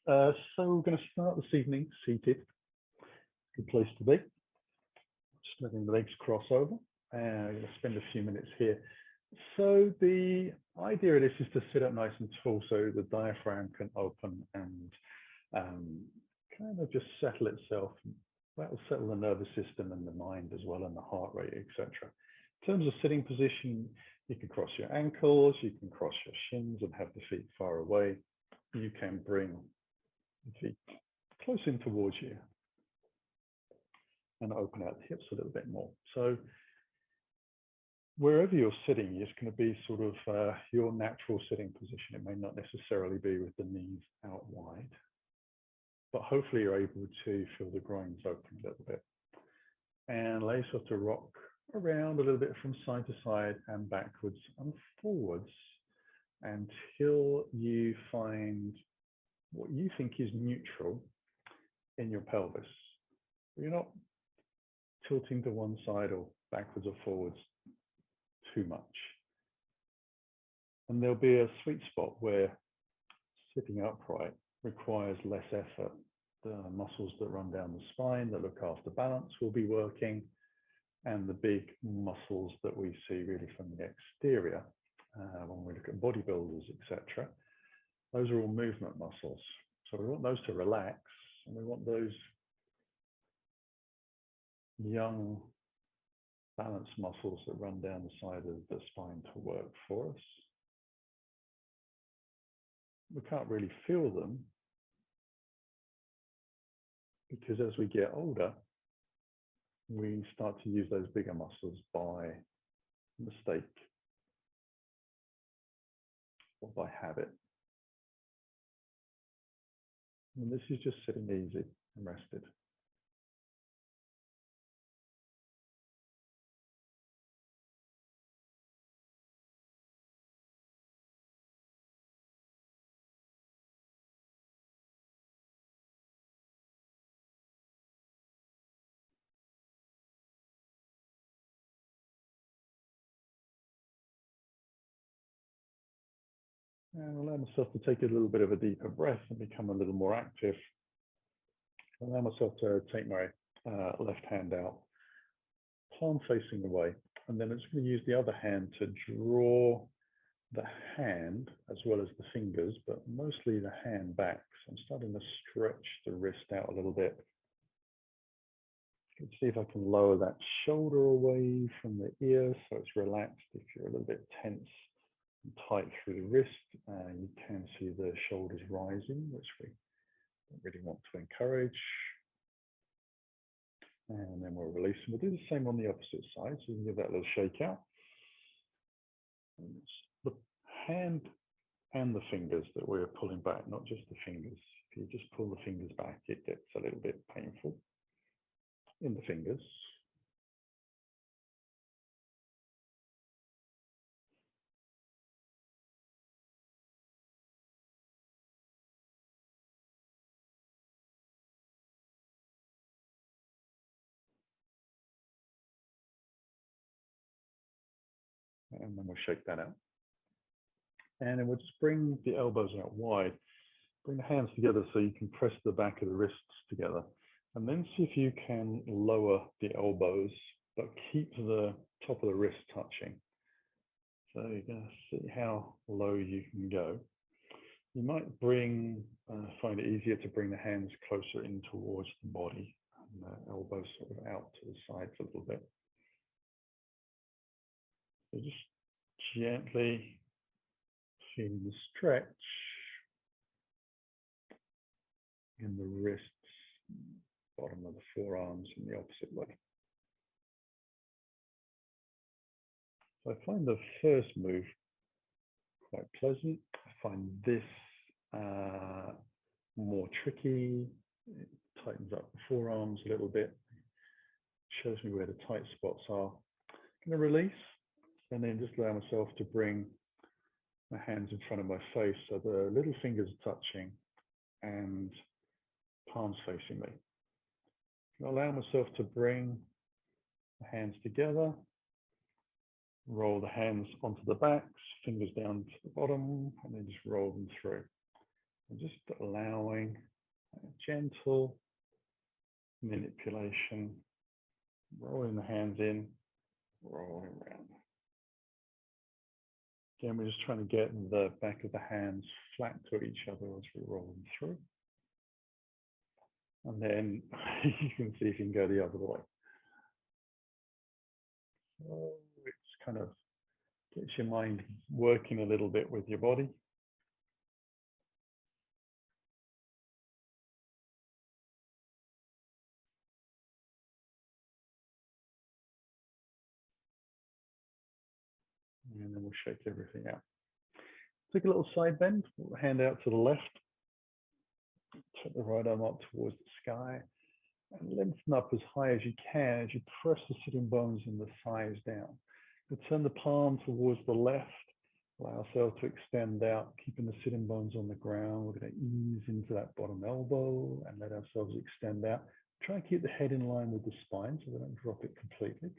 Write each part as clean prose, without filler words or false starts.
So we're going to start this evening seated. Good place to be. Just letting the legs cross over. And we're going to spend a few minutes here. So the idea of this is to sit up nice and tall so the diaphragm can open and kind of just settle itself. That will settle the nervous system and the mind as well, and the heart rate, etc. In terms of sitting position, you can cross your ankles, you can cross your shins and have the feet far away. You can bring the feet close in towards you and open out the hips a little bit more. So wherever you're sitting, it's going to be sort of your natural sitting position. It may not necessarily be with the knees out wide, but hopefully you're able to feel the groins open a little bit. And allow yourself to rock around a little bit from side to side and backwards and forwards until you find what you think is neutral in your pelvis. You're not tilting to one side or backwards or forwards too much. And there'll be a sweet spot where sitting upright requires less effort. The muscles that run down the spine that look after balance will be working, and the big muscles that we see really from the exterior when we look at bodybuilders, etc. Those are all movement muscles. So we want those to relax, and we want those young balance muscles that run down the side of the spine to work for us. We can't really feel them because as we get older, we start to use those bigger muscles by mistake or by habit. And this is just sitting easy and rested. And allow myself to take a little bit of a deeper breath and become a little more active. Allow myself to take my left hand out, palm facing away, and then I'm just going to use the other hand to draw the hand as well as the fingers, but mostly the hand back. So I'm starting to stretch the wrist out a little bit. Let's see if I can lower that shoulder away from the ear so it's relaxed. If you're a little bit tense and tight through the wrist, you can see the shoulders rising, which we don't really want to encourage. And then we'll release, and we'll do the same on the opposite side, so you can give that a little shake out. And it's the hand and the fingers that we're pulling back, not just the fingers. If you just pull the fingers back, it gets a little bit painful in the fingers. And then we'll shake that out. And then we'll just bring the elbows out wide. Bring the hands together so you can press the back of the wrists together. And then see if you can lower the elbows, but keep the top of the wrist touching. So you're going to see how low you can go. You might find it easier to bring the hands closer in towards the body and the elbows sort of out to the sides a little bit. So just gently feeling the stretch in the wrists, bottom of the forearms in the opposite way. So I find the first move quite pleasant. I find this more tricky. It tightens up the forearms a little bit, shows me where the tight spots are. I'm going to release and then just allow myself to bring my hands in front of my face so the little fingers are touching and palms facing me. Allow myself to bring the hands together, roll the hands onto the backs, fingers down to the bottom, and then just roll them through. And just allowing a gentle manipulation, rolling the hands in, rolling around. Again, we're just trying to get the back of the hands flat to each other as we roll them through. And then you can see if you can go the other way. So it's kind of gets your mind working a little bit with your body. And then we'll shake everything out. Take a little side bend, hand out to the left. Take the right arm up towards the sky. And lengthen up as high as you can as you press the sitting bones and the thighs down. We'll turn the palm towards the left. Allow ourselves to extend out, keeping the sitting bones on the ground. We're going to ease into that bottom elbow and let ourselves extend out. Try and keep the head in line with the spine so we don't drop it completely.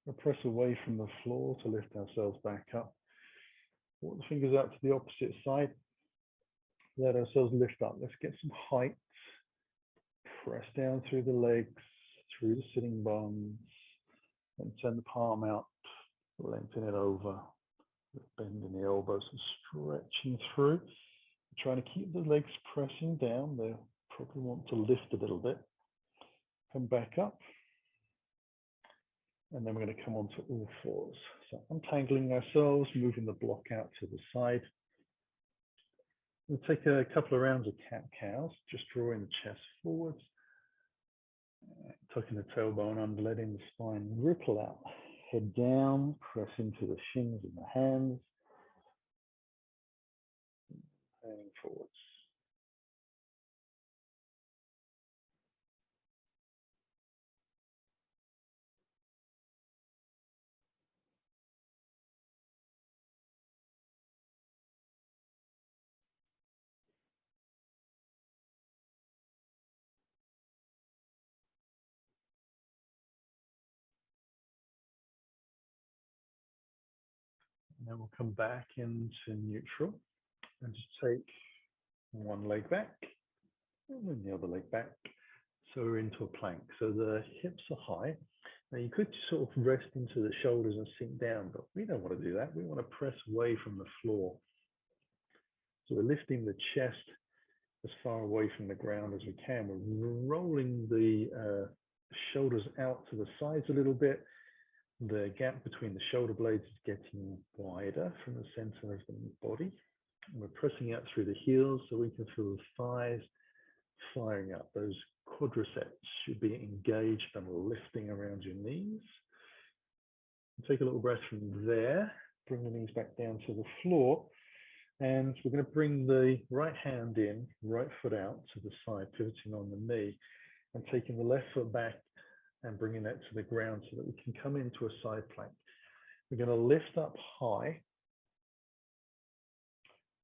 We'll press away from the floor to lift ourselves back up. Walk the fingers out to the opposite side. Let ourselves lift up. Let's get some height. Press down through the legs, through the sitting bones, and turn the palm out, lengthen it over, bending the elbows and stretching through. Trying to keep the legs pressing down. They probably want to lift a little bit. Come back up. And then we're going to come onto all fours. So untangling ourselves, moving the block out to the side. We'll take a couple of rounds of cat-cows, just drawing the chest forwards, tucking the tailbone under, letting the spine ripple out. Head down, press into the shins and the hands, and forwards. And then we'll come back into neutral and just take one leg back and then the other leg back. So we're into a plank. So the hips are high. Now you could sort of rest into the shoulders and sink down, but we don't want to do that. We want to press away from the floor. So we're lifting the chest as far away from the ground as we can. We're rolling the shoulders out to the sides a little bit. The gap between the shoulder blades is getting wider from the center of the body. And we're pressing out through the heels so we can feel the thighs firing up. Those quadriceps should be engaged and lifting around your knees. Take a little breath from there. Bring the knees back down to the floor. And we're going to bring the right hand in, right foot out to the side, pivoting on the knee, and taking the left foot back and bringing that to the ground so that we can come into a side plank. We're going to lift up high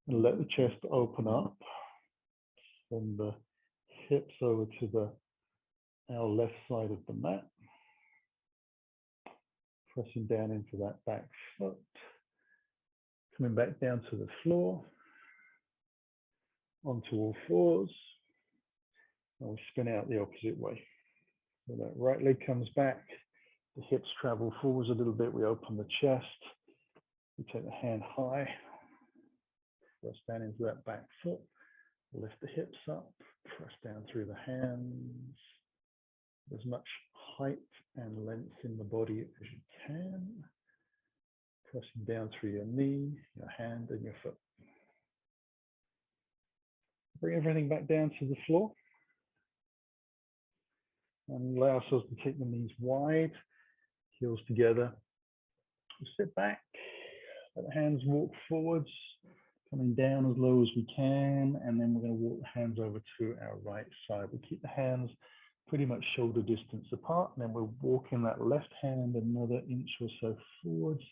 and let the chest open up from the hips over to our left side of the mat. Pressing down into that back foot. Coming back down to the floor. Onto all fours. And we spin out the opposite way. So that right leg comes back, the hips travel forwards a little bit, we open the chest, we take the hand high, press down into that back foot, lift the hips up, press down through the hands, as much height and length in the body as you can, pressing down through your knee, your hand and your foot. Bring everything back down to the floor. And allow ourselves to take the knees wide, heels together. We'll sit back, let the hands walk forwards, coming down as low as we can, and then we're going to walk the hands over to our right side. We'll keep the hands pretty much shoulder distance apart, and then we're walking that left hand another inch or so forwards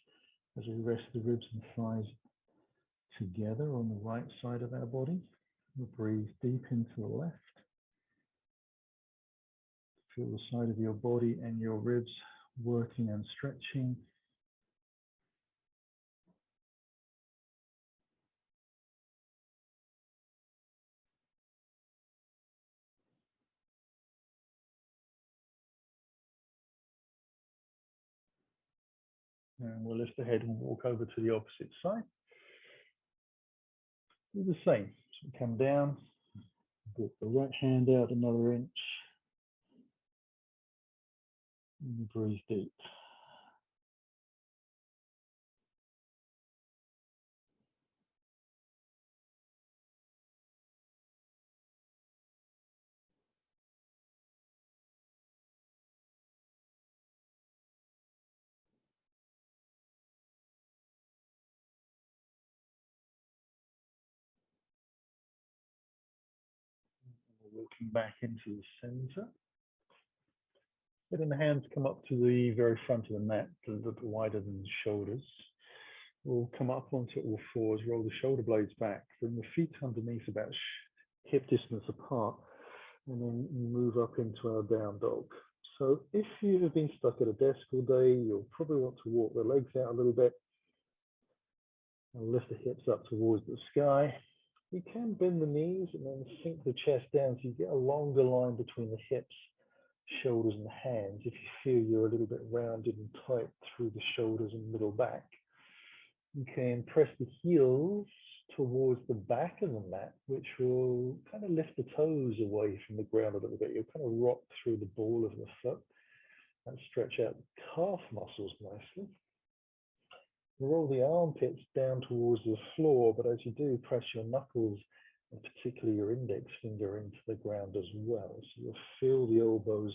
as we rest the ribs and thighs together on the right side of our body. We'll breathe deep into the left. Feel the side of your body and your ribs working and stretching. And we'll lift the head and walk over to the opposite side. Do the same. So we come down, put the right hand out another inch, and breathe deep. Walking back into the center. Letting the hands come up to the very front of the mat, a little bit wider than the shoulders. We'll come up onto all fours, roll the shoulder blades back, bring the feet underneath about hip distance apart, and then move up into our down dog. So if you have been stuck at a desk all day, you'll probably want to walk the legs out a little bit and lift the hips up towards the sky. You can bend the knees and then sink the chest down so you get a longer line between the hips, shoulders and hands if you feel you're a little bit rounded and tight through the shoulders and middle back. You can press the heels towards the back of the mat, which will kind of lift the toes away from the ground a little bit. You'll kind of rock through the ball of the foot and stretch out the calf muscles nicely. Roll the armpits down towards the floor, but as you do, press your knuckles and particularly your index finger into the ground as well. So you'll feel the elbows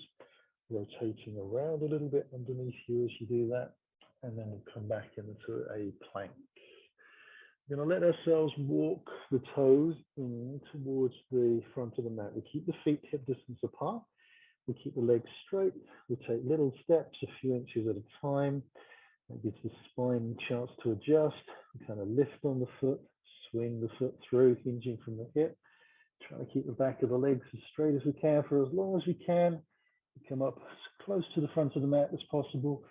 rotating around a little bit underneath you as you do that, and then we'll come back into a plank. We're going to let ourselves walk the toes in towards the front of the mat. We keep the feet hip distance apart. We keep the legs straight. We take little steps, a few inches at a time. That gives the spine a chance to adjust. We kind of lift on the foot, swing the foot through, hinging from the hip. Try to keep the back of the legs as straight as we can for as long as we can. We come up as close to the front of the mat as possible,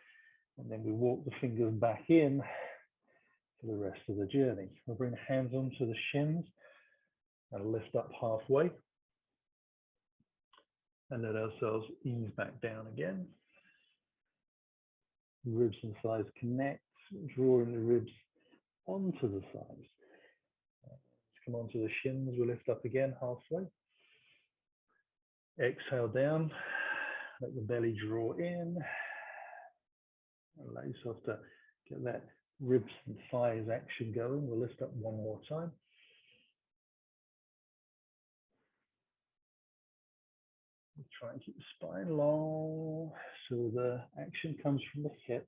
and then we walk the fingers back in for the rest of the journey. We'll bring the hands onto the shins and lift up halfway, and let ourselves ease back down again. Ribs and thighs connect, drawing the ribs onto the thighs. Let's come onto the shins, we'll lift up again halfway. Exhale down, let the belly draw in. Allow yourself to get that ribs and thighs action going. We'll lift up one more time. Try and keep the spine long so the action comes from the hips.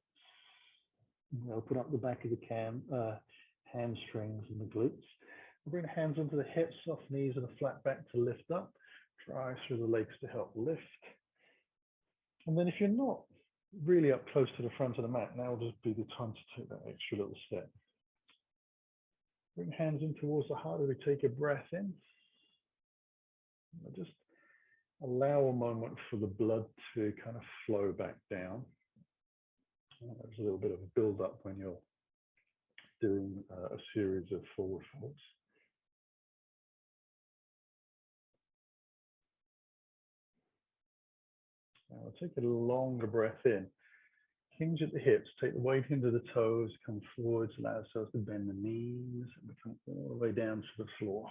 We'll open up the back of the hamstrings and the glutes. We'll bring the hands onto the hips, soft knees and a flat back to lift up. Drive through the legs to help lift. And then if you're not really up close to the front of the mat, now will just be the time to take that extra little step. Bring hands in towards the heart as we take a breath in. Just allow a moment for the blood to kind of flow back down. There's a little bit of a build up when you're doing a series of forward folds. Now we'll take a longer breath in. Hinge at the hips, take the weight into the toes, come forwards, allow ourselves to bend the knees, and we come all the way down to the floor.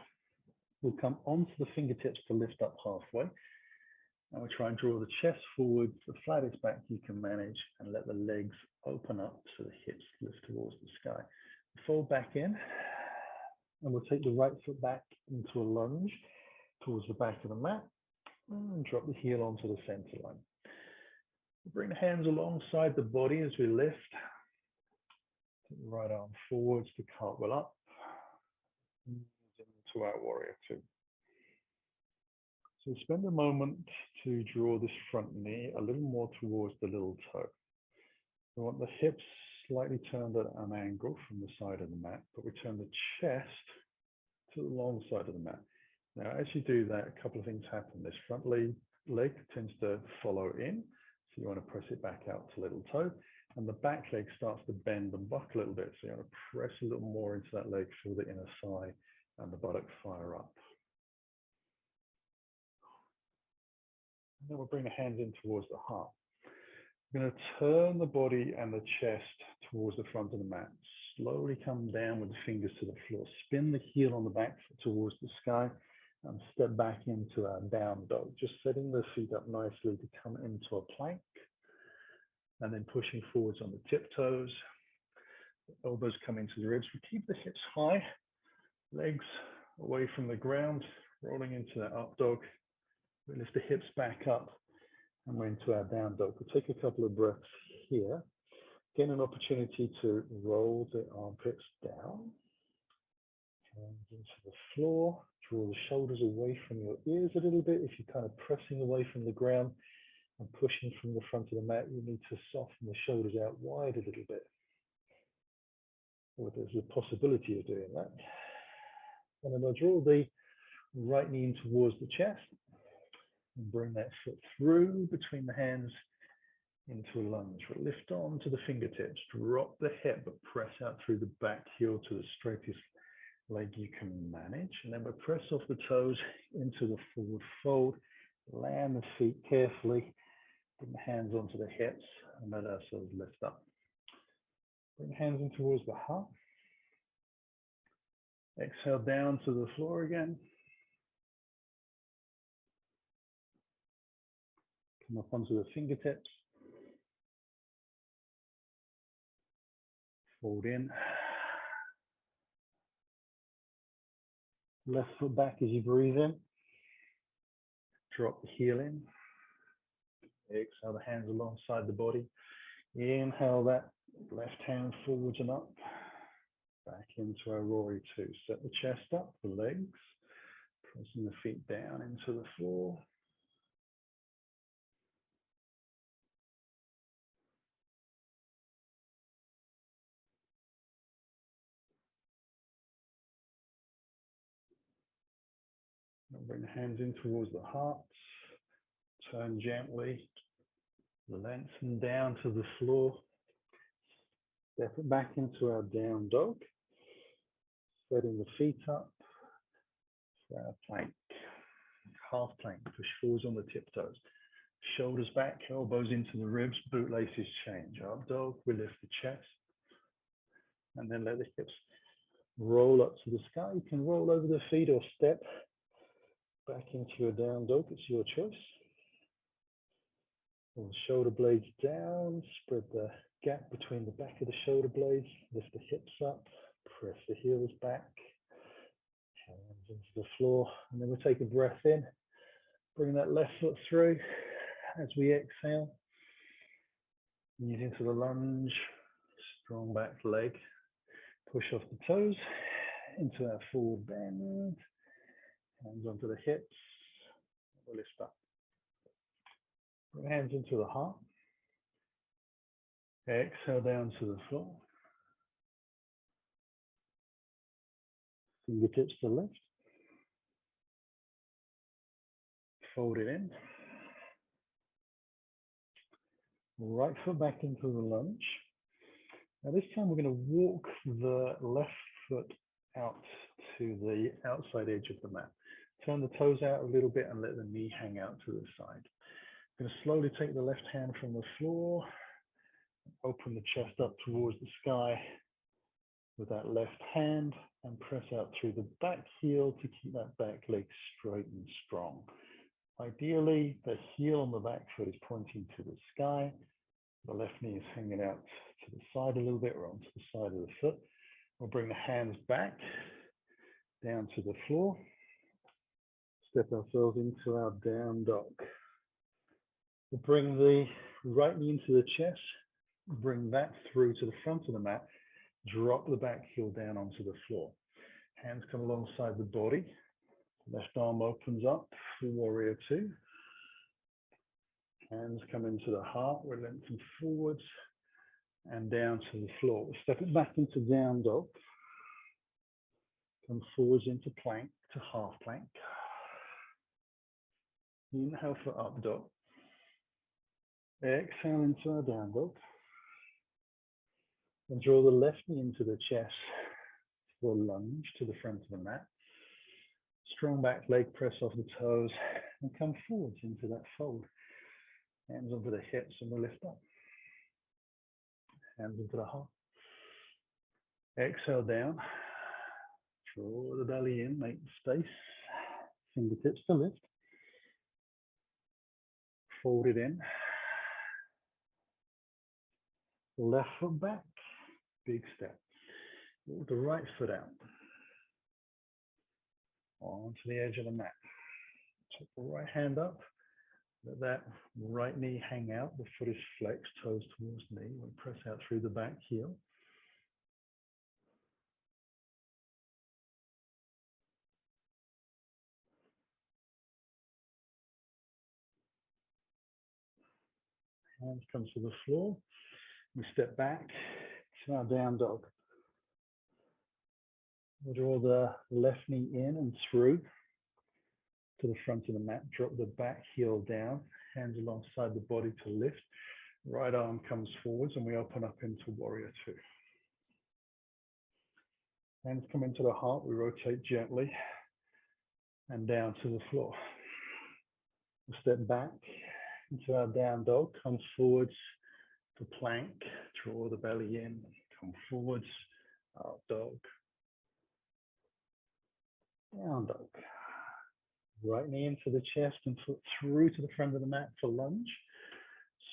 We'll come onto the fingertips to lift up halfway. And we'll try and draw the chest forward, the flattest back you can manage, and let the legs open up so the hips lift towards the sky. Fold back in, and we'll take the right foot back into a lunge towards the back of the mat, and drop the heel onto the center line. We'll bring the hands alongside the body as we lift. Take the right arm forwards to cartwheel up, into our warrior two. So spend a moment to draw this front knee a little more towards the little toe. We want the hips slightly turned at an angle from the side of the mat, but we turn the chest to the long side of the mat. Now, as you do that, a couple of things happen. This front leg tends to follow in, so you want to press it back out to little toe, and the back leg starts to bend and buck a little bit, so you want to press a little more into that leg, feel the inner thigh and the buttock fire up. And then we'll bring the hands in towards the heart. We're going to turn the body and the chest towards the front of the mat. Slowly come down with the fingers to the floor. Spin the heel on the back foot towards the sky and step back into our down dog. Just setting the feet up nicely to come into a plank and then pushing forwards on the tiptoes. Elbows come into the ribs. We keep the hips high, legs away from the ground, rolling into that up dog. We lift the hips back up and we're into our down dog. We'll take a couple of breaths here. Get an opportunity to roll the armpits down. Hands into the floor. Draw the shoulders away from your ears a little bit. If you're kind of pressing away from the ground and pushing from the front of the mat, you need to soften the shoulders out wide a little bit. Or there's a possibility of doing that. And then I'll draw the right knee in towards the chest and bring that foot through between the hands into a lunge. We'll lift on to the fingertips, drop the hip, but press out through the back heel to the straightest leg you can manage. And then we'll press off the toes into the forward fold, land the feet carefully, bring the hands onto the hips and let ourselves lift up. Bring the hands in towards the heart. Exhale down to the floor again. Come up onto the fingertips. Fold in. Left foot back as you breathe in. Drop the heel in. Exhale the hands alongside the body. Inhale that left hand forwards and up. Back into our Rory 2. Set the chest up, the legs. Pressing the feet down into the floor. Bring the hands in towards the heart. Turn gently. Lengthen down to the floor. Step it back into our down dog. Setting the feet up. For our plank. Half plank. Push forwards on the tiptoes. Shoulders back, elbows into the ribs, bootlaces change. Up dog, we lift the chest. And then let the hips roll up to the sky. You can roll over the feet or step back into your down dog, it's your choice. And shoulder blades down, spread the gap between the back of the shoulder blades, lift the hips up, press the heels back, hands into the floor, and then we'll take a breath in, bring that left foot through as we exhale, knees into the lunge, strong back leg, push off the toes, into our forward bend, hands onto the hips, we'll lift up. Bring hands into the heart. Exhale down to the floor. Fingertips to the left. Fold it in. Right foot back into the lunge. Now this time we're going to walk the left foot out to the outside edge of the mat. Turn the toes out a little bit and let the knee hang out to the side. I'm going to slowly take the left hand from the floor, open the chest up towards the sky with that left hand and press out through the back heel to keep that back leg straight and strong. Ideally, the heel on the back foot is pointing to the sky. The left knee is hanging out to the side a little bit or onto the side of the foot. We'll bring the hands back down to the floor. Step ourselves into our down dog. We'll bring the right knee into the chest, bring that through to the front of the mat, drop the back heel down onto the floor. Hands come alongside the body, left arm opens up for warrior 2. Hands come into the heart, we lengthen forwards and down to the floor. We step it back into down dog, come forwards into plank to half plank. Inhale for up dog. Exhale into our down dog. And draw the left knee into the chest for lunge to the front of the mat. Strong back leg, press off the toes and come forwards into that fold. Hands onto the hips and we'll lift up. Hands into the heart. Exhale down. Draw the belly in, make space. Fingertips to lift. Fold it in. Left foot back. Big step. Walk the right foot out. Onto the edge of the mat. Take the right hand up. Let that right knee hang out. The foot is flexed, toes towards knee. We press out through the back heel. Hands come to the floor. We step back to our down dog. We'll draw the left knee in and through to the front of the mat. Drop the back heel down. Hands alongside the body to lift. Right arm comes forwards and we open up into warrior two. Hands come into the heart. We rotate gently and down to the floor. We'll step back into our down dog. Come forwards to plank. Draw the belly in. Come forwards. Out dog. Down dog. Right knee into the chest and foot through to the front of the mat for lunge.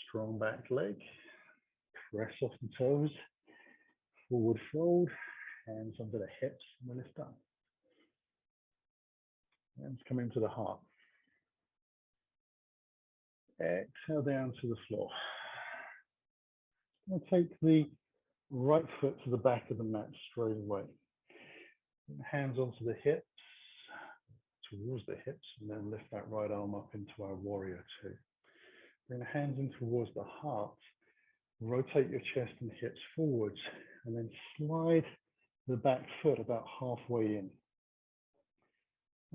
Strong back leg. Press off the toes. Forward fold. Hands under the hips and we lift up. Hands come into the heart. Exhale down to the floor. I'll take the right foot to the back of the mat straight away. Hands onto the hips, towards the hips, and then lift that right arm up into our warrior two. Bring the hands in towards the heart. Rotate your chest and hips forwards, and then slide the back foot about halfway in.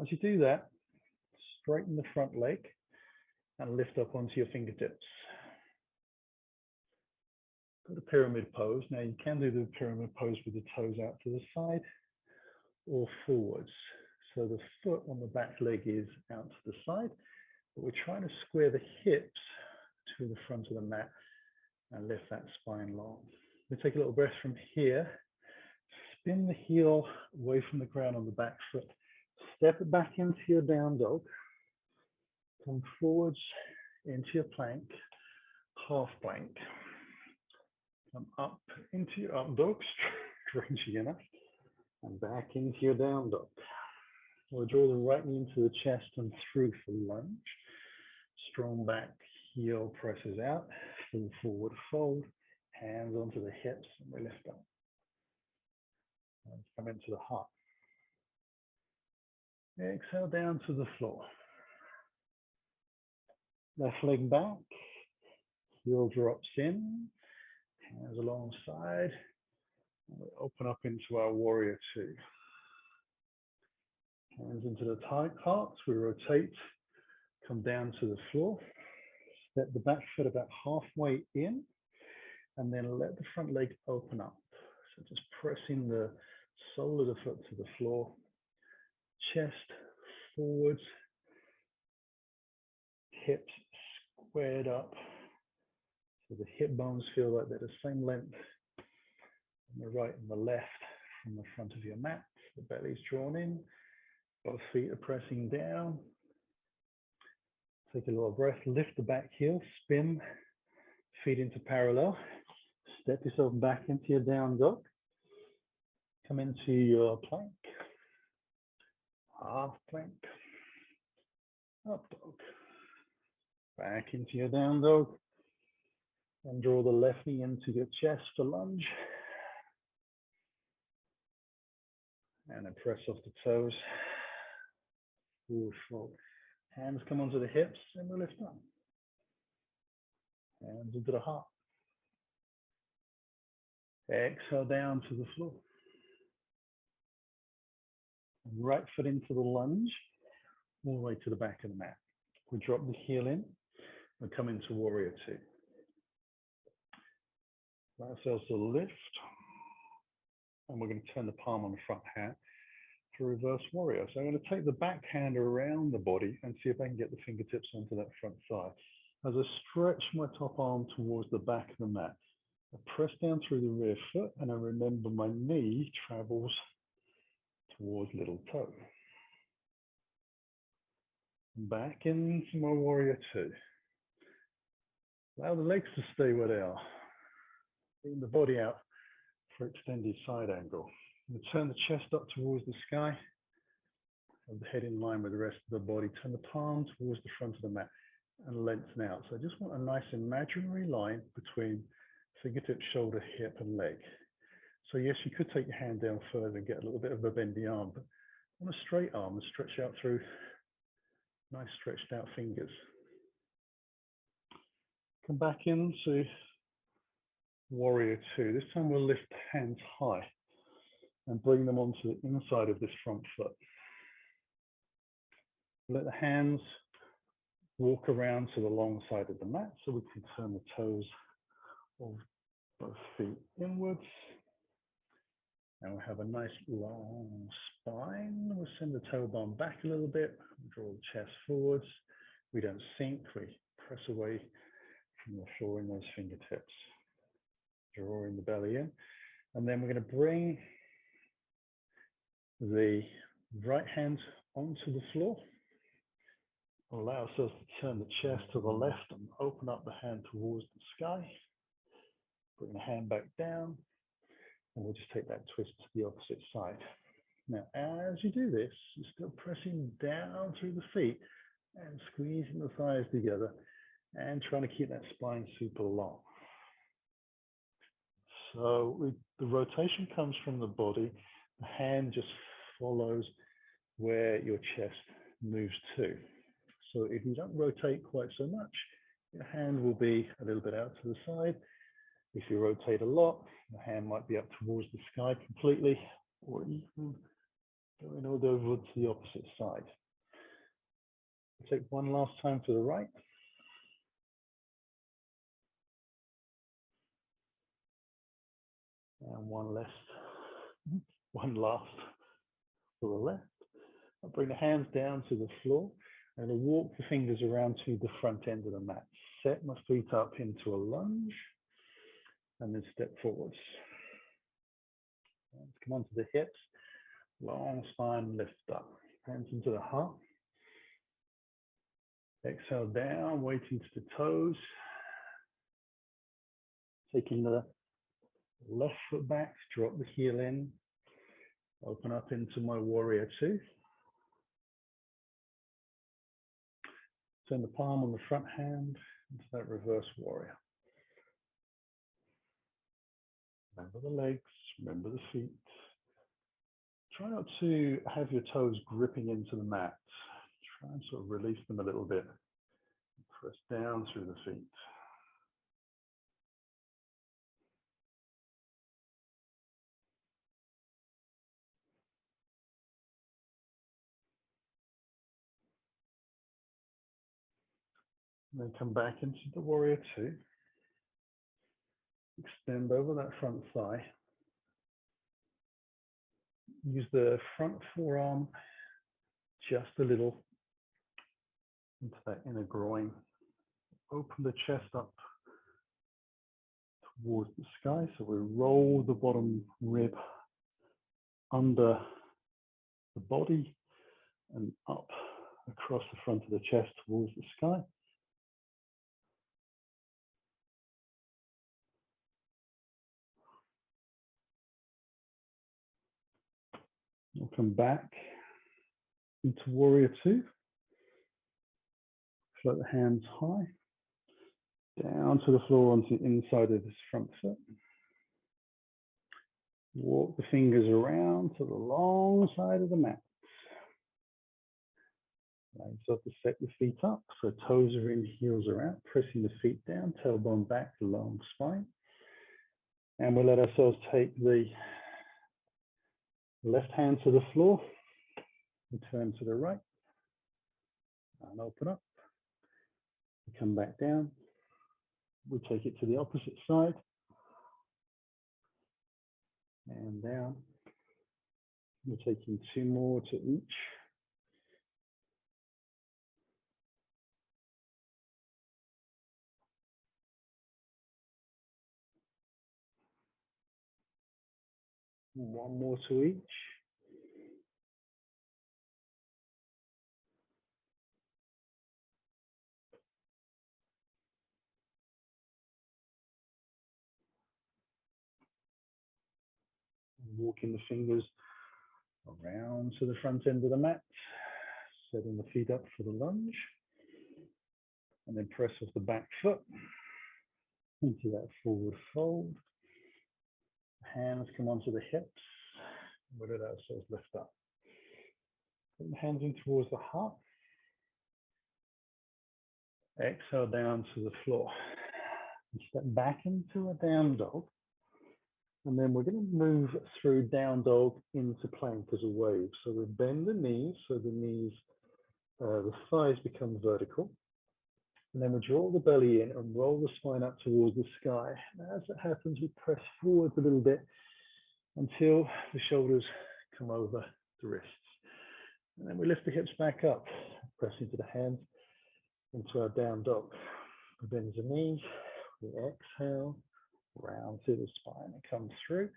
As you do that, straighten the front leg and lift up onto your fingertips. Go to pyramid pose. Now you can do the pyramid pose with the toes out to the side or forwards. So the foot on the back leg is out to the side, but we're trying to square the hips to the front of the mat and lift that spine long. We take a little breath from here. Spin the heel away from the ground on the back foot. Step it back into your down dog. Come forwards into your plank, half plank. Come up into your up dog, stretching enough, and back into your down dog. We'll draw the right knee into the chest and through for lunge. Strong back, heel presses out, full forward fold, hands onto the hips, and we lift up. And come into the heart. Exhale down to the floor. Left leg back, heel drops in, hands alongside, and we open up into our warrior two. Hands into the tight heart, we rotate, come down to the floor, step the back foot about halfway in, and then let the front leg open up. So just pressing the sole of the foot to the floor, chest forwards, hips squared up, so the hip bones feel like they're the same length on the right and the left from the front of your mat. The belly's drawn in, both feet are pressing down. Take a little breath, lift the back heel, spin, feet into parallel, step yourself back into your down dog, come into your plank, half plank, up dog, back into your down dog, and draw the left knee into your chest for lunge. And then press off the toes, forward fold. Hands come onto the hips and we lift up. Hands into the heart. Exhale down to the floor. Right foot into the lunge, all the way to the back of the mat. We drop the heel in, we come into warrior two. Allow ourselves to lift, and we're going to turn the palm on the front hand to reverse warrior. So I'm going to take the back hand around the body and see if I can get the fingertips onto that front side. As I stretch my top arm towards the back of the mat, I press down through the rear foot and I remember my knee travels towards little toe. Back into my warrior two. Allow the legs to stay where they are. Bring the body out for extended side angle. And turn the chest up towards the sky. Have the head in line with the rest of the body. Turn the palm towards the front of the mat and lengthen out. So I just want a nice imaginary line between fingertip, shoulder, hip, and leg. So yes, you could take your hand down further and get a little bit of a bendy arm, but on a straight arm and stretch out through nice stretched out fingers. Come back into warrior two. This time we'll lift the hands high and bring them onto the inside of this front foot. Let the hands walk around to the long side of the mat so we can turn the toes of both feet inwards. And we have a nice long spine. We'll send the tailbone back a little bit, draw the chest forwards. We don't sink, we press away from the floor in those fingertips. Drawing the belly in. And then we're going to bring the right hand onto the floor. Allow ourselves to turn the chest to the left and open up the hand towards the sky. Bring the hand back down. And we'll just take that twist to the opposite side. Now, as you do this, you're still pressing down through the feet and squeezing the thighs together and trying to keep that spine super long. So the rotation comes from the body. The hand just follows where your chest moves to. So if you don't rotate quite so much, your hand will be a little bit out to the side. If you rotate a lot, the hand might be up towards the sky completely, or even going all over to the opposite side. We'll take one last time to the right. And one last to the left. I'll bring the hands down to the floor and I'll walk the fingers around to the front end of the mat. Set my feet up into a lunge and then step forwards. Let's come onto the hips, long spine, lift up. Hands into the heart. Exhale down, weighting to the toes. Taking the left foot back, drop the heel in. Open up into my warrior two. Turn the palm on the front hand into that reverse warrior. Remember the legs, remember the feet. Try not to have your toes gripping into the mat. Try and sort of release them a little bit. Press down through the feet. And then come back into the warrior two. Extend over that front thigh. Use the front forearm just a little into that inner groin. Open the chest up towards the sky. So we roll the bottom rib under the body and up across the front of the chest towards the sky. We'll come back into warrior two. Float the hands high, down to the floor onto the inside of this front foot. Walk the fingers around to the long side of the mat. Allow yourself to set your feet up, so toes are in, heels are out, pressing the feet down, tailbone back, long spine. And we'll let ourselves take the left hand to the floor, and turn to the right, and open up. We come back down. We take it to the opposite side, and down. We're taking two more to each. One more to each. Walking the fingers around to the front end of the mat, setting the feet up for the lunge, and then press off the back foot into that forward fold. Hands come onto the hips. We let ourselves lift up. Bring the hands in towards the heart. Exhale down to the floor. And step back into a down dog. And then we're going to move through down dog into plank as a wave. So we bend the knees, so the knees, the thighs become vertical. And then we draw the belly in and roll the spine up towards the sky. And as it happens, we press forward a little bit until the shoulders come over the wrists. And then we lift the hips back up, press into the hands, into our down dog. We bend the knees, we exhale, round to the spine and come through.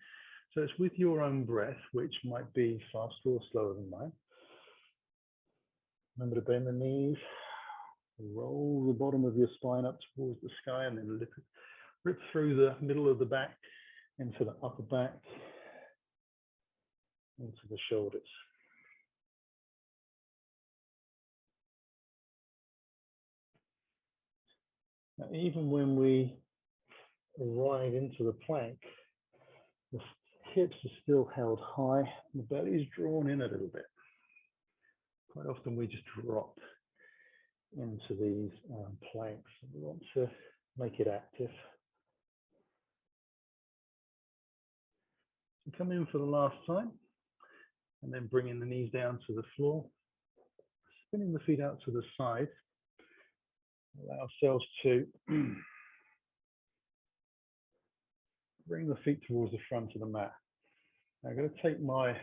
So it's with your own breath, which might be faster or slower than mine. Remember to bend the knees, roll the bottom of your spine up towards the sky, and then rip through the middle of the back into the upper back, into the shoulders. Now, even when we arrive into the plank, the hips are still held high, and the belly is drawn in a little bit. Quite often we just drop into these planks. We want to make it active. So come in for the last time, and then bringing the knees down to the floor, spinning the feet out to the side. Allow ourselves to bring the feet towards the front of the mat. Now I'm going to take my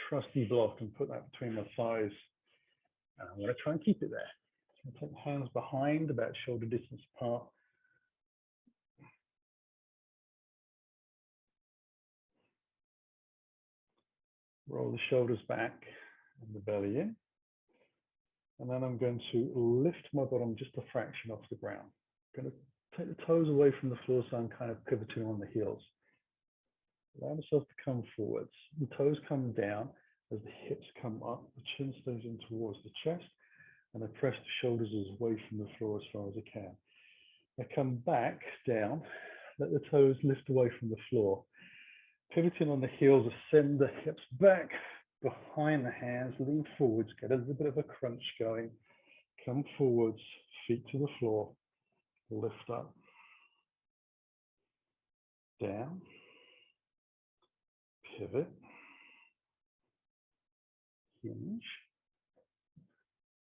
trusty block and put that between my thighs. And I'm going to try and keep it there. So take the hands behind, about shoulder distance apart. Roll the shoulders back and the belly in. And then I'm going to lift my bottom just a fraction off the ground. I'm going to take the toes away from the floor, so I'm kind of pivoting on the heels. Allow myself to come forwards. The toes come down as the hips come up. The chin stays in towards the chest. And I press the shoulders away from the floor as far as I can. I come back down, let the toes lift away from the floor. Pivoting on the heels, ascend the hips back behind the hands, lean forwards, get a little bit of a crunch going. Come forwards, feet to the floor, lift up, down, pivot, hinge,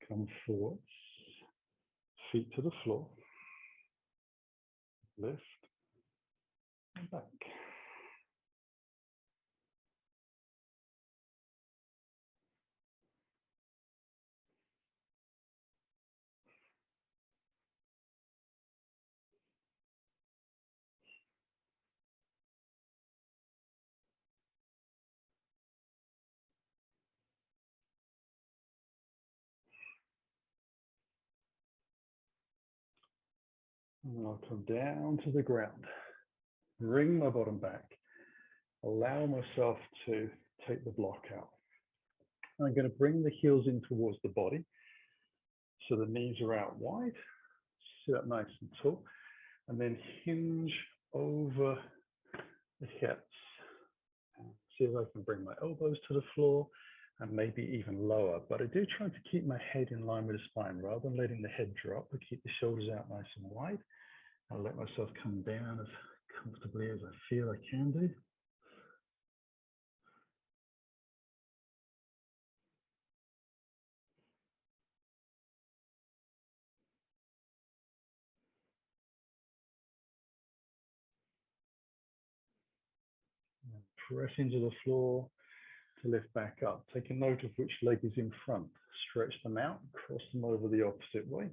come forwards, feet to the floor, lift, and back. And I'll come down to the ground, bring my bottom back, allow myself to take the block out. I'm going to bring the heels in towards the body, so the knees are out wide, sit up nice and tall, and then hinge over the hips. See if I can bring my elbows to the floor and maybe even lower, but I do try to keep my head in line with the spine rather than letting the head drop. I keep the shoulders out nice and wide. I'll let myself come down as comfortably as I feel I can do. And press into the floor to lift back up. Take a note of which leg is in front. Stretch them out, cross them over the opposite way.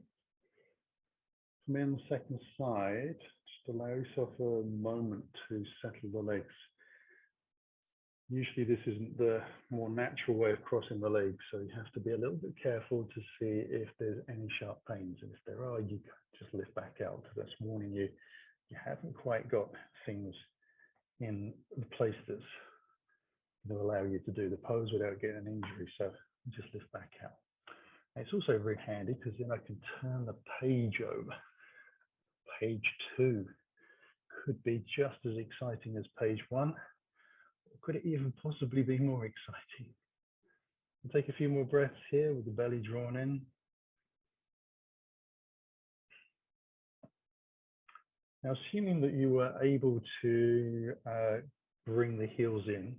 Come in the second side, just allow yourself a moment to settle the legs. Usually this isn't the more natural way of crossing the legs, so you have to be a little bit careful to see if there's any sharp pains. And if there are, you just lift back out, because that's warning you you haven't quite got things in the place that's going to allow you to do the pose without getting an injury. So just lift back out. And it's also very handy because then I can turn the page over. Page 2 could be just as exciting as page 1. Could it even possibly be more exciting? We'll take a few more breaths here with the belly drawn in. Now, assuming that you were able to bring the heels in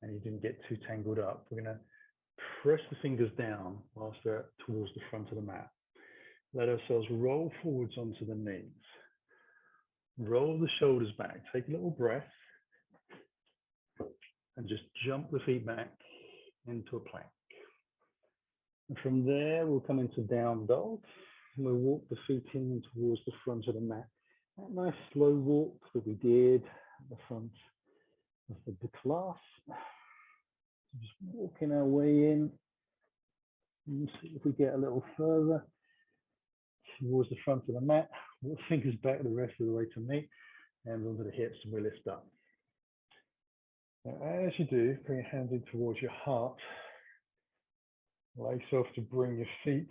and you didn't get too tangled up, we're going to press the fingers down whilst they're towards the front of the mat. Let ourselves roll forwards onto the knees. Roll the shoulders back. Take a little breath. And just jump the feet back into a plank. And from there, we'll come into down dog. And we'll walk the feet in towards the front of the mat. That nice slow walk that we did at the front of the class. So just walking our way in. And see if we get a little further towards the front of the mat. Walk fingers back the rest of the way to me. Hands onto the hips and we lift up. Now, as you do, bring your hands in towards your heart. Allow yourself to bring your feet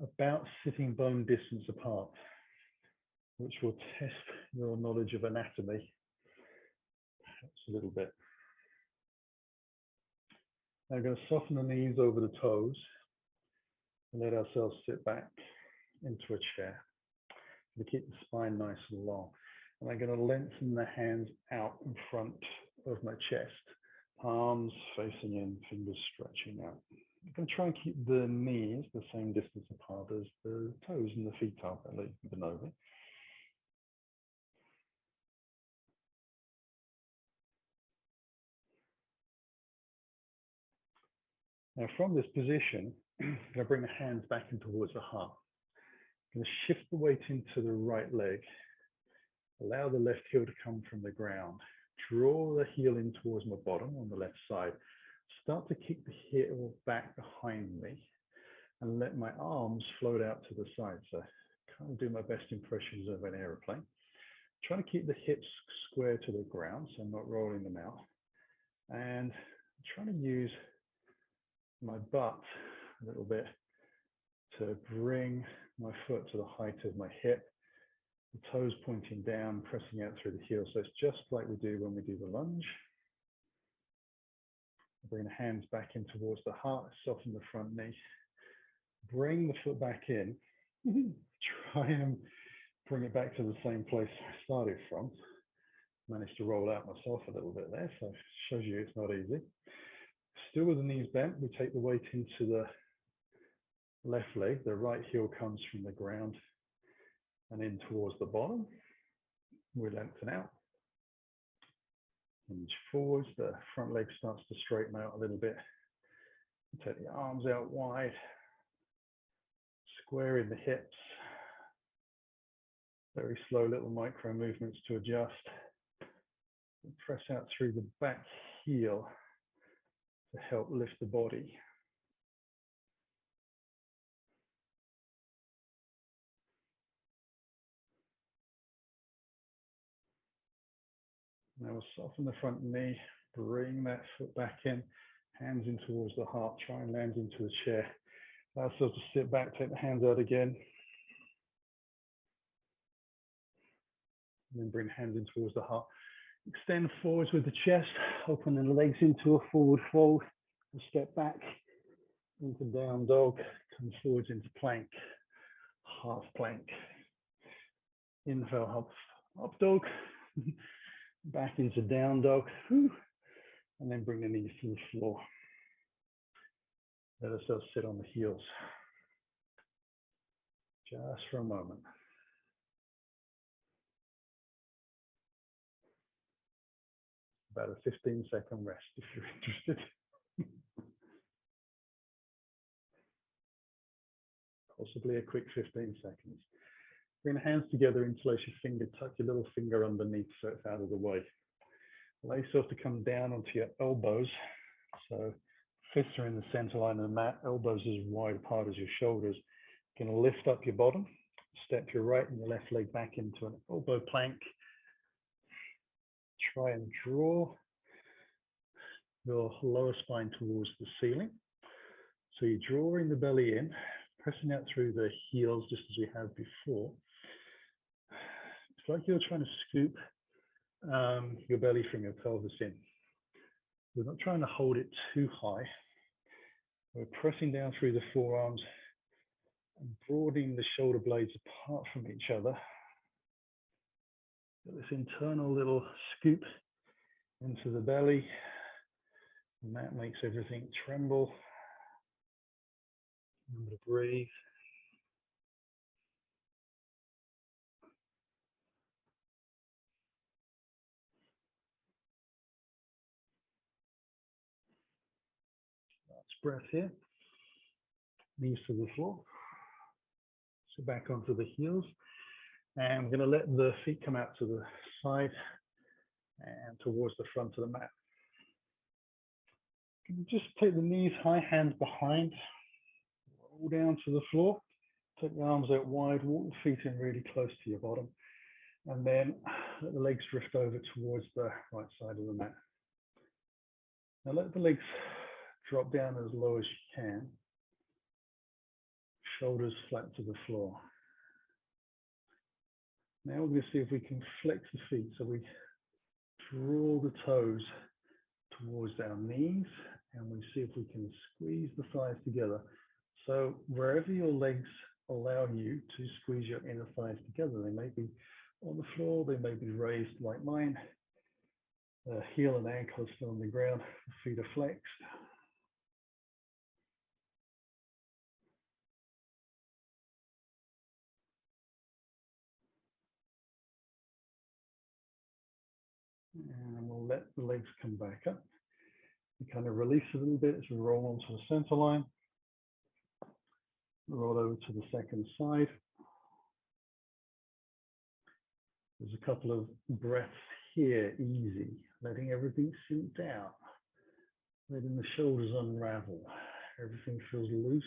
about sitting bone distance apart, which will test your knowledge of anatomy perhaps a little bit. Now, we're going to soften the knees over the toes and let ourselves sit back into a chair. We keep the spine nice and long. And I'm going to lengthen the hands out in front of my chest, palms facing in, fingers stretching out. I'm going to try and keep the knees the same distance apart as the toes and the feet are, at least bent over. Now from this position, I'm going to bring the hands back in towards the heart. I'm going to shift the weight into the right leg. Allow the left heel to come from the ground. Draw the heel in towards my bottom on the left side. Start to kick the heel back behind me and let my arms float out to the side. So kind of do my best impressions of an aeroplane. Trying to keep the hips square to the ground, so I'm not rolling them out. And trying to use my butt a little bit to bring my foot to the height of my hip. The toes pointing down, pressing out through the heel. So it's just like we do when we do the lunge. Bring the hands back in towards the heart, soften the front knee. Bring the foot back in. Try and bring it back to the same place I started from. Managed to roll out myself a little bit there, so it shows you it's not easy. Still with the knees bent, we take the weight into the left leg. The right heel comes from the ground and in towards the bottom. We lengthen out. Hinge forwards, the front leg starts to straighten out a little bit. Take the arms out wide. Square in the hips. Very slow little micro movements to adjust. And press out through the back heel to help lift the body. Now we'll soften the front knee, bring that foot back in, hands in towards the heart, try and land into a chair. Allow ourselves to sit back, take the hands out again. And then bring hands in towards the heart. Extend forwards with the chest, open the legs into a forward fold. And step back into down dog, come forwards into plank, half plank. Inhale, up dog. Back into down dog, and then bring the knees to the floor. Let ourselves sit on the heels. Just for a moment. About a 15-second rest if you're interested. Possibly a quick 15 seconds. Bring the hands together, interlace your finger, tuck your little finger underneath so it's out of the way. Allow yourself to come down onto your elbows. So fists are in the center line of the mat, elbows as wide apart as your shoulders. You're going to lift up your bottom, step your right and your left leg back into an elbow plank. Try and draw your lower spine towards the ceiling. So you're drawing the belly in, pressing out through the heels just as we have before. It's like you're trying to scoop your belly from your pelvis in. We're not trying to hold it too high. We're pressing down through the forearms and broadening the shoulder blades apart from each other. Got this internal little scoop into the belly, and that makes everything tremble. Remember to breathe. Last breath here. Knees to the floor. So back onto the heels. And we're going to let the feet come out to the side and towards the front of the mat. You can just take the knees high, hands behind, roll down to the floor, take the arms out wide, walk the feet in really close to your bottom, and then let the legs drift over towards the right side of the mat. Now let the legs drop down as low as you can, shoulders flat to the floor. Now we're going to see if we can flex the feet, so we draw the toes towards our knees, and we see if we can squeeze the thighs together. So wherever your legs allow you to squeeze your inner thighs together, they may be on the floor, they may be raised like mine. Heel and ankle are still on the ground, the feet are flexed. And we'll let the legs come back up. We kind of release a little bit as we roll onto the center line. Roll over to the second side. There's a couple of breaths here, easy, letting everything sink down, letting the shoulders unravel. Everything feels loose.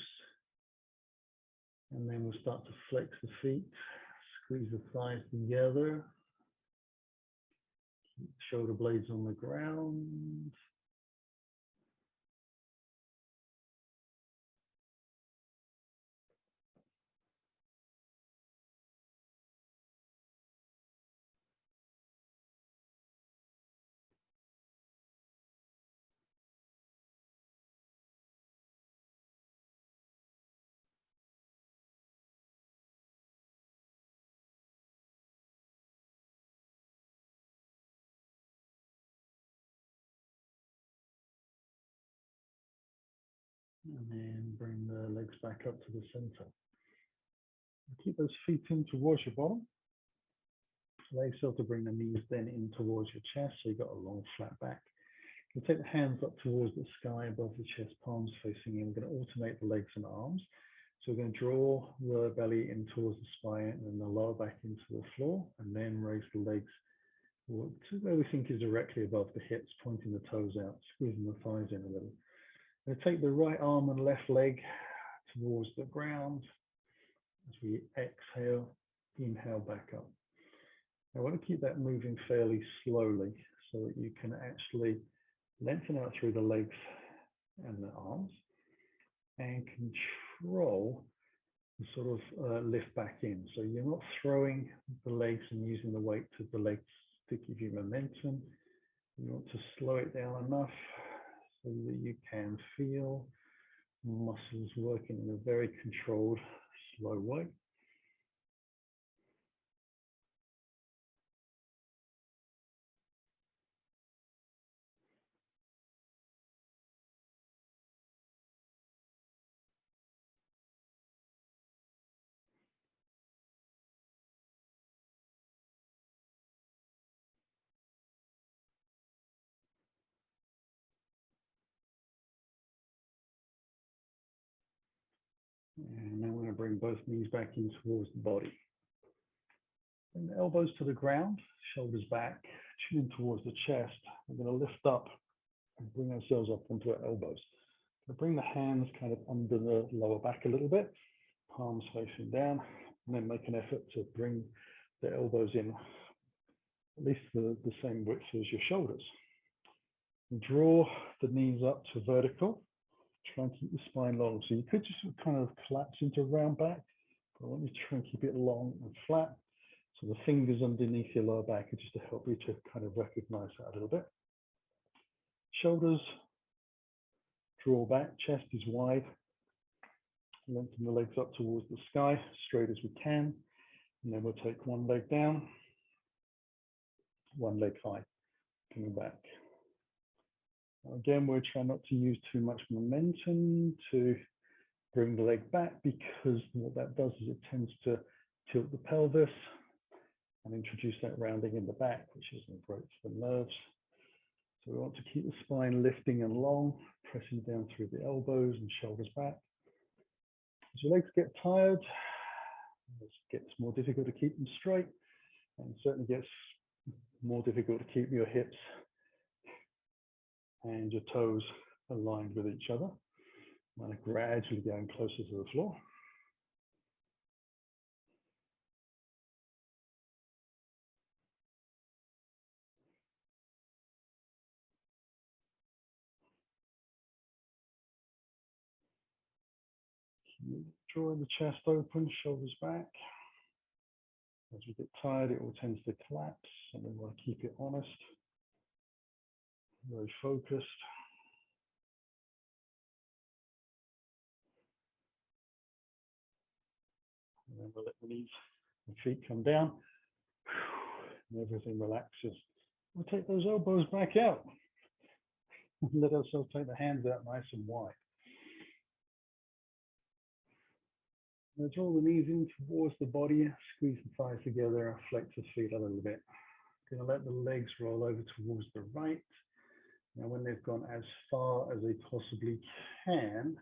And then we'll start to flex the feet, squeeze the thighs together. Keep the shoulder blades on the ground. And then bring the legs back up to the center. Keep those feet in towards your bottom. Allow yourself to bring the knees then in towards your chest, so you've got a long flat back. You take the hands up towards the sky above the chest, palms facing in. We're going to alternate the legs and arms. So we're going to draw the belly in towards the spine and the lower back into the floor, and then raise the legs to where we think is directly above the hips, pointing the toes out, squeezing the thighs in a little. We're going to take the right arm and left leg towards the ground. As we exhale, inhale back up. I want to keep that moving fairly slowly so that you can actually lengthen out through the legs and the arms and control the sort of lift back in. So you're not throwing the legs and using the weight to the legs to give you momentum. You want to slow it down enough so that you can feel muscles working in a very controlled, slow way. And now we're going to bring both knees back in towards the body. Bring the elbows to the ground, shoulders back, chin in towards the chest. We're going to lift up and bring ourselves up onto our elbows. So bring the hands kind of under the lower back a little bit, palms facing down, and then make an effort to bring the elbows in at least the same width as your shoulders. And draw the knees up to vertical. Try and keep the spine long. So you could just kind of collapse into a round back, but let me try and keep it long and flat. So the fingers underneath your lower back are just to help you to kind of recognize that a little bit. Shoulders draw back, chest is wide. Lengthen the legs up towards the sky, straight as we can. And then we'll take one leg down, one leg high, coming back. Again, we're trying not to use too much momentum to bring the leg back, because what that does is it tends to tilt the pelvis and introduce that rounding in the back, which isn't great for the nerves. So we want to keep the spine lifting and long, pressing down through the elbows and shoulders back. As your legs get tired, it gets more difficult to keep them straight, and certainly gets more difficult to keep your hips and your toes aligned with each other. And gradually going closer to the floor. Drawing the chest open, shoulders back. As we get tired, it all tends to collapse, and we want to keep it honest, very focused. And then we'll let the knees and feet come down, and everything relaxes. We'll take those elbows back out. Let ourselves take the hands out nice and wide. Now draw the knees in towards the body, squeeze the thighs together, flex the feet a little bit. Going to let the legs roll over towards the right. Now when they've gone as far as they possibly can,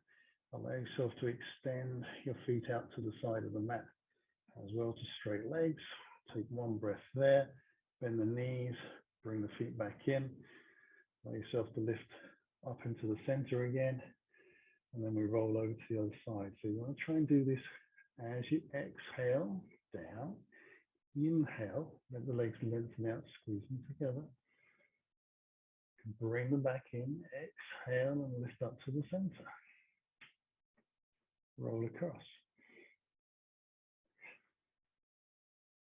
allow yourself to extend your feet out to the side of the mat. As well to straight legs. Take one breath there, bend the knees, bring the feet back in. Allow yourself to lift up into the center again, and then we roll over to the other side. So you want to try and do this as you exhale down, inhale, let the legs lengthen out, squeeze them together. Bring them back in, exhale and lift up to the center. Roll across.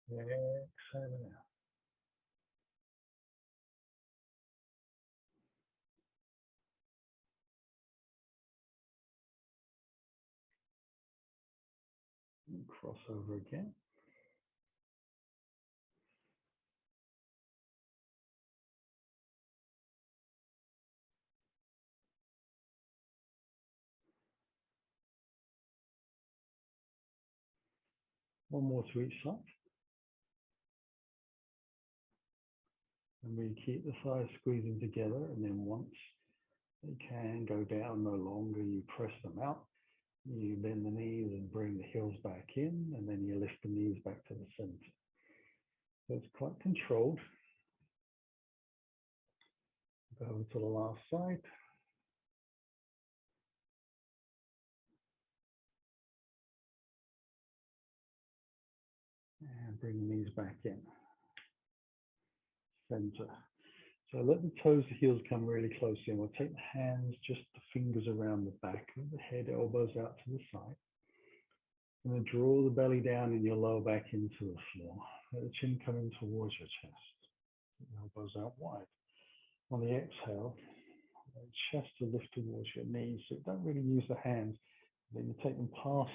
Exhale out. And cross over again. One more to each side. And we keep the thighs squeezing together, and then once they can go down no longer, you press them out. You bend the knees and bring the heels back in, and then you lift the knees back to the center. So it's quite controlled. Go over to the last side. And bring the knees back in. Center. So let the toes, the heels come really close in. We'll take the hands, just the fingers around the back of the head, elbows out to the side. And then draw the belly down and your lower back into the floor. Let the chin come in towards your chest. Elbows out wide. On the exhale, chest to lift towards your knees. So don't really use the hands. Then you take them past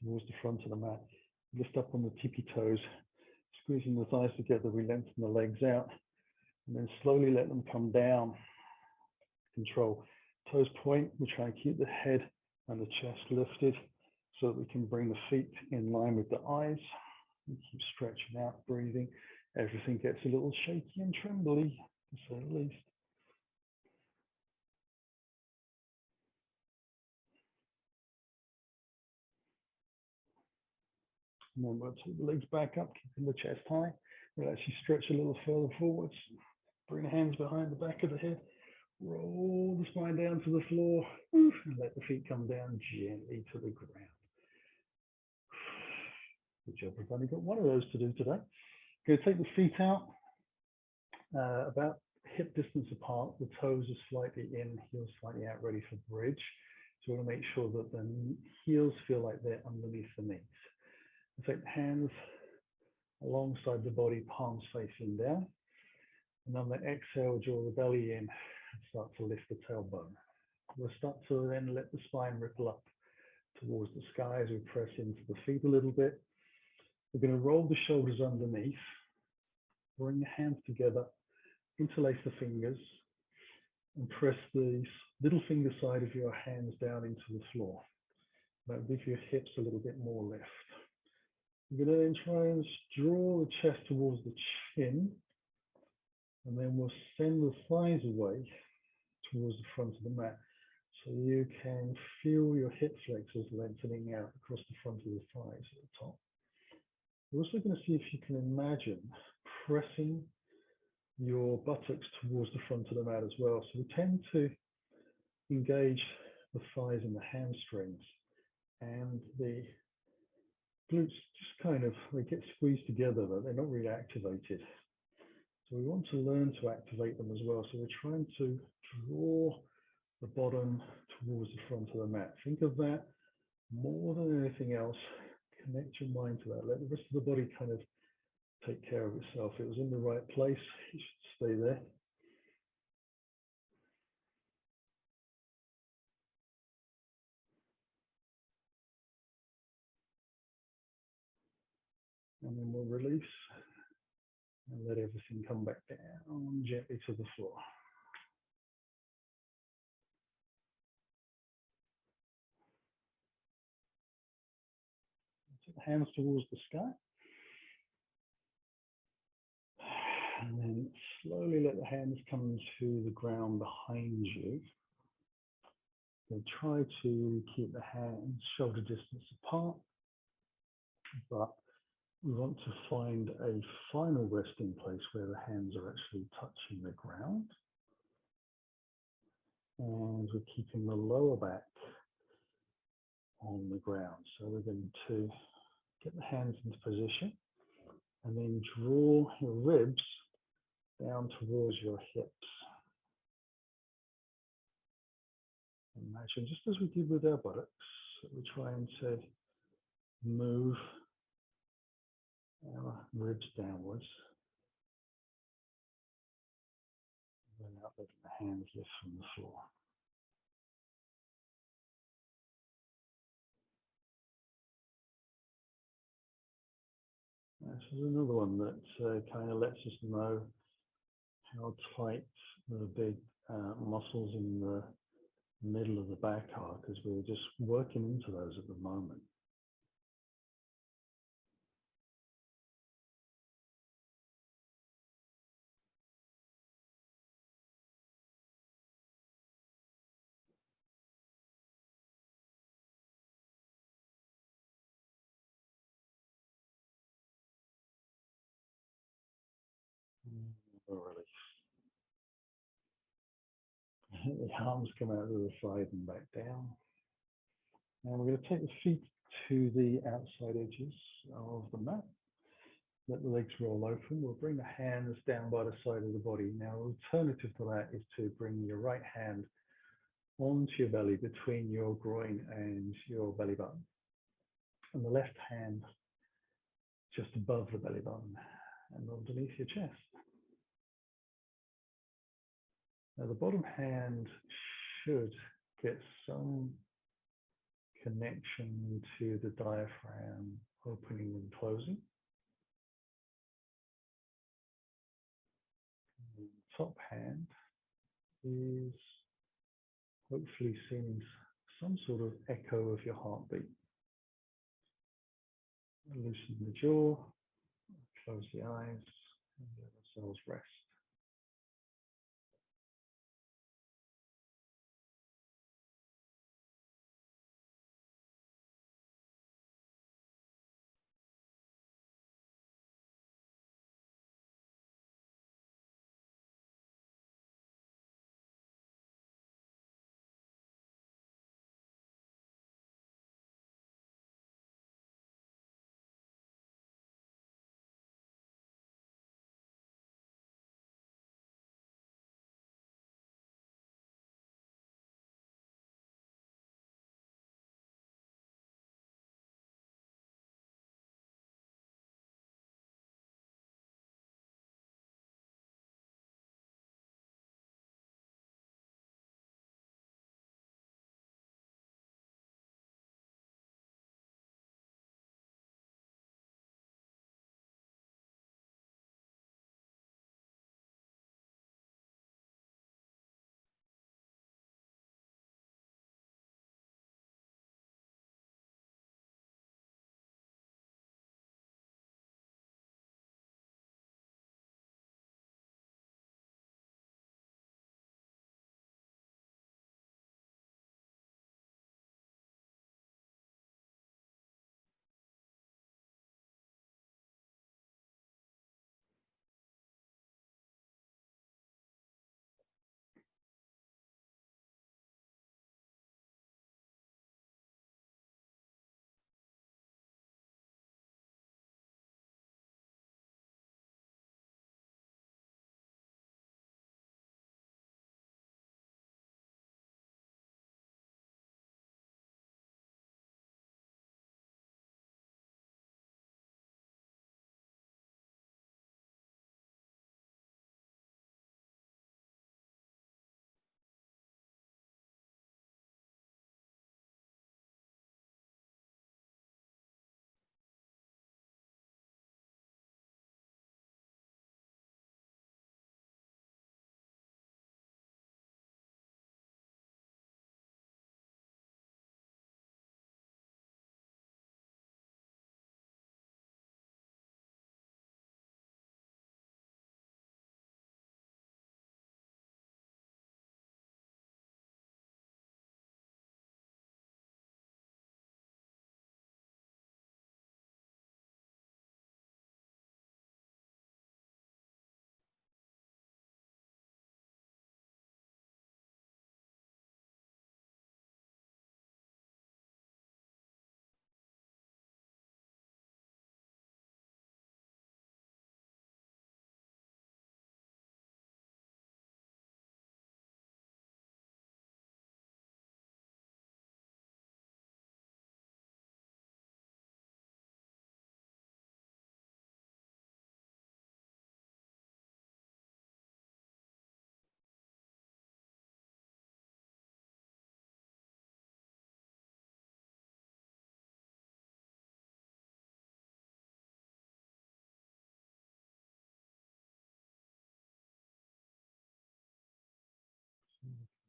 towards the front of the mat. Lift up on the tippy toes, squeezing the thighs together. We lengthen the legs out, and then slowly let them come down. Control. Toes point. We try and keep the head and the chest lifted so that we can bring the feet in line with the eyes. We keep stretching out, breathing. Everything gets a little shaky and trembly, to say the least. And then we'll take the legs back up, keeping the chest high. We'll actually stretch a little further forwards. Bring the hands behind the back of the head. Roll the spine down to the floor. And let the feet come down gently to the ground. Good job. We've only got one of those to do today. Go take the feet out about hip distance apart. The toes are slightly in, heels slightly out, ready for bridge. So we want to make sure that the heels feel like they're underneath the knees. Take the hands alongside the body, palms facing down. And on the exhale, draw the belly in and start to lift the tailbone. We'll start to then let the spine ripple up towards the sky as we press into the feet a little bit. We're going to roll the shoulders underneath, bring the hands together, interlace the fingers, and press the little finger side of your hands down into the floor. That will give your hips a little bit more lift. We're going to then try and draw the chest towards the chin, and then we'll send the thighs away towards the front of the mat. So you can feel your hip flexors lengthening out across the front of the thighs at the top. We're also going to see if you can imagine pressing your buttocks towards the front of the mat as well. So we tend to engage the thighs and the hamstrings, and the glutes just kind of, they get squeezed together, but they're not really activated. So we want to learn to activate them as well. So we're trying to draw the bottom towards the front of the mat. Think of that more than anything else. Connect your mind to that. Let the rest of the body kind of take care of itself. It was in the right place. It should stay there. And then we'll release and let everything come back down gently to the floor. Take the hands towards the sky. And then slowly let the hands come to the ground behind you. And try to keep the hands shoulder distance apart, but we want to find a final resting place where the hands are actually touching the ground. And we're keeping the lower back on the ground. So we're going to get the hands into position and then draw your ribs down towards your hips. Imagine, just as we did with our buttocks, we're trying to move our ribs downwards without letting the hands lift from the floor. This is another one that kind of lets us know how tight the big muscles in the middle of the back are, because we're just working into those at the moment. Release. The arms come out to the side and back down. Now we're going to take the feet to the outside edges of the mat. Let the legs roll open. We'll bring the hands down by the side of the body. Now, alternative to that is to bring your right hand onto your belly between your groin and your belly button, and the left hand just above the belly button and underneath your chest. Now, the bottom hand should get some connection to the diaphragm opening and closing. The top hand is hopefully seeing some sort of echo of your heartbeat. Loosen the jaw, close the eyes, and let ourselves rest.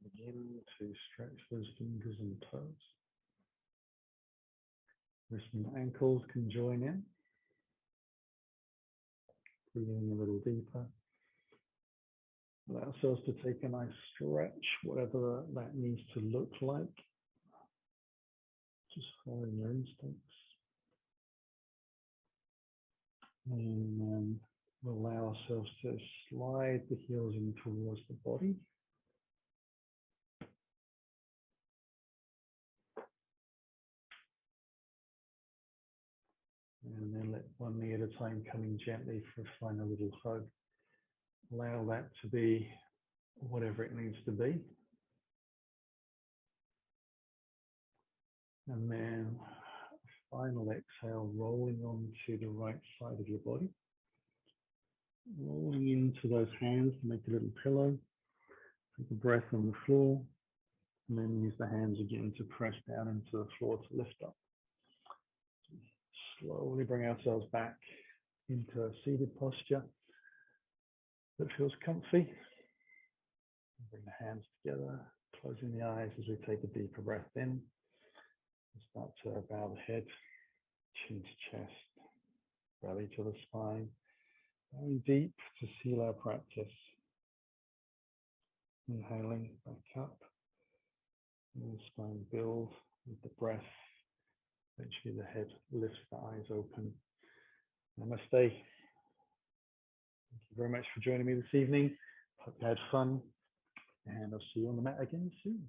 Begin to stretch those fingers and toes. Wrists and ankles can join in. Breathing a little deeper. Allow ourselves to take a nice stretch, whatever that needs to look like. Just following your instincts. And then we'll allow ourselves to slide the heels in towards the body. And then let one knee at a time come in gently for a final little hug. Allow that to be whatever it needs to be. And then final exhale, rolling onto the right side of your body. Rolling into those hands to make a little pillow. Take a breath on the floor. And then use the hands again to press down into the floor to lift up. Slowly bring ourselves back into a seated posture that feels comfy. Bring the hands together, closing the eyes as we take a deeper breath in. Start to bow the head, chin to chest, belly to the spine. Very deep to seal our practice. Inhaling back up. And the spine builds with the breath. Eventually the head lifts, the eyes open. Namaste. Thank you very much for joining me this evening. Hope you had fun. And I'll see you on the mat again soon.